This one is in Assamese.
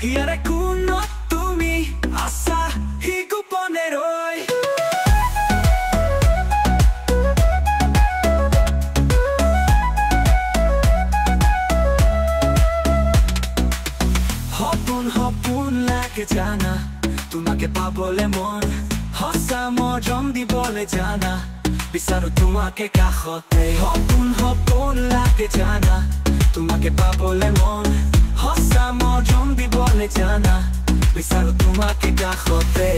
ইয়াৰে কোনত তুমি আছা সি গোপনে ৰৈ সপোন লাগে জানা তোমাকে পাবলে মন সঁচা মৰম দিবলে জানা বিচাৰো তোমাকে কাষতে সপোন লাগে জানা তোমাকে পাবলে মন সঁচা মৰম দিবলে জানা বিচাৰো তোমাকে কাষতে